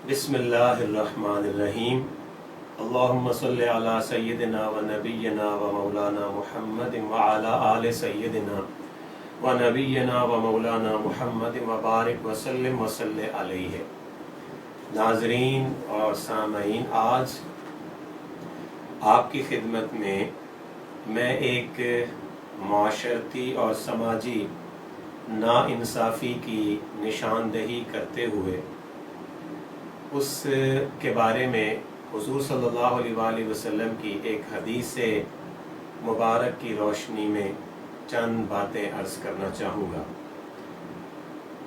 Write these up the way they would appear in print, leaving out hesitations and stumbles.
بسم اللہ الرحمن الرحیم اللہم صلی علی سیدنا و نبینا و مولانا محمد وعلی آل سیدنا و نبینا و مولانا محمد وبارک وسلم وصلی علیہ۔ ناظرین اور سامعین، آج آپ کی خدمت میں ایک معاشرتی اور سماجی ناانصافی کی نشاندہی کرتے ہوئے اس کے بارے میں حضور صلی اللہ علیہ وآلہ وسلم کی ایک حدیث مبارک کی روشنی میں چند باتیں عرض کرنا چاہوں گا۔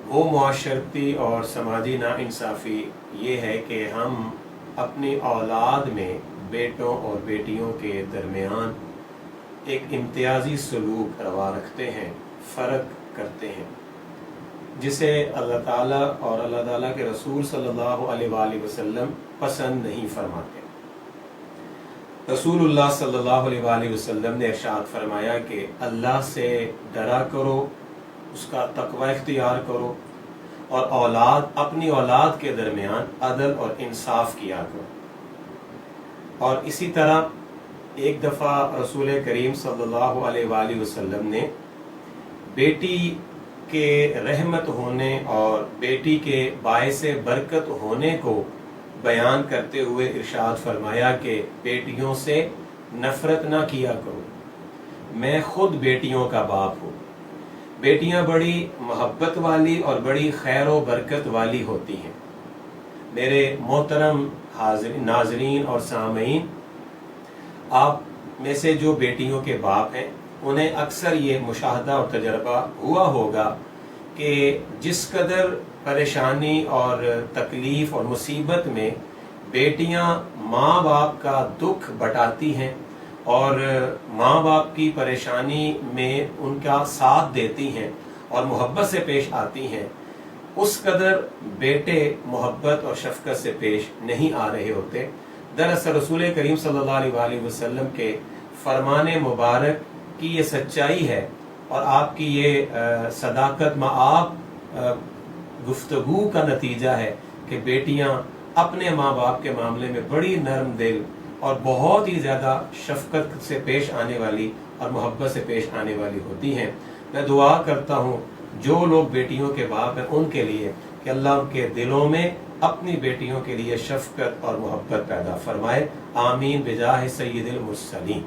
وہ معاشرتی اور سماجی ناانصافی یہ ہے کہ ہم اپنی اولاد میں بیٹوں اور بیٹیوں کے درمیان ایک امتیازی سلوک روا رکھتے ہیں، فرق کرتے ہیں، جسے اللہ تعالیٰ اور اللہ تعالیٰ کے رسول صلی اللہ علیہ وآلہ وسلم پسند نہیں فرماتے۔ رسول اللہ صلی اللہ علیہ وآلہ وسلم نے ارشاد فرمایا کہ اللہ سے ڈرا کرو، اس کا تقوی اختیار کرو، اور اپنی اولاد کے درمیان عدل اور انصاف کیا کرو۔ اور اسی طرح ایک دفعہ رسول کریم صلی اللہ علیہ وآلہ وسلم نے بیٹی کے رحمت ہونے اور بیٹی کے باعث برکت ہونے کو بیان کرتے ہوئے ارشاد فرمایا کہ بیٹیوں سے نفرت نہ کیا کرو، میں خود بیٹیوں کا باپ ہوں۔ بیٹیاں بڑی محبت والی اور بڑی خیر و برکت والی ہوتی ہیں۔ میرے محترم ناظرین اور سامعین، آپ میں سے جو بیٹیوں کے باپ ہیں انہیں اکثر یہ مشاہدہ اور تجربہ ہوا ہوگا کہ جس قدر پریشانی اور تکلیف اور مصیبت میں بیٹیاں ماں باپ کا دکھ بٹاتی ہیں اور ماں باپ کی پریشانی میں ان کا ساتھ دیتی ہیں اور محبت سے پیش آتی ہیں، اس قدر بیٹے محبت اور شفقت سے پیش نہیں آ رہے ہوتے۔ دراصل رسول کریم صلی اللہ علیہ وآلہ وسلم کے فرمان مبارک کی یہ سچائی ہے اور آپ کی یہ صداقت معاب گفتگو کا نتیجہ ہے کہ بیٹیاں اپنے ماں باپ کے معاملے میں بڑی نرم دل اور بہت ہی زیادہ شفقت سے پیش آنے والی اور محبت سے پیش آنے والی ہوتی ہیں۔ میں دعا کرتا ہوں جو لوگ بیٹیوں کے باپ ہیں ان کے لیے کہ اللہ ان کے دلوں میں اپنی بیٹیوں کے لیے شفقت اور محبت پیدا فرمائے۔ آمین بجاہ سید المرسلین۔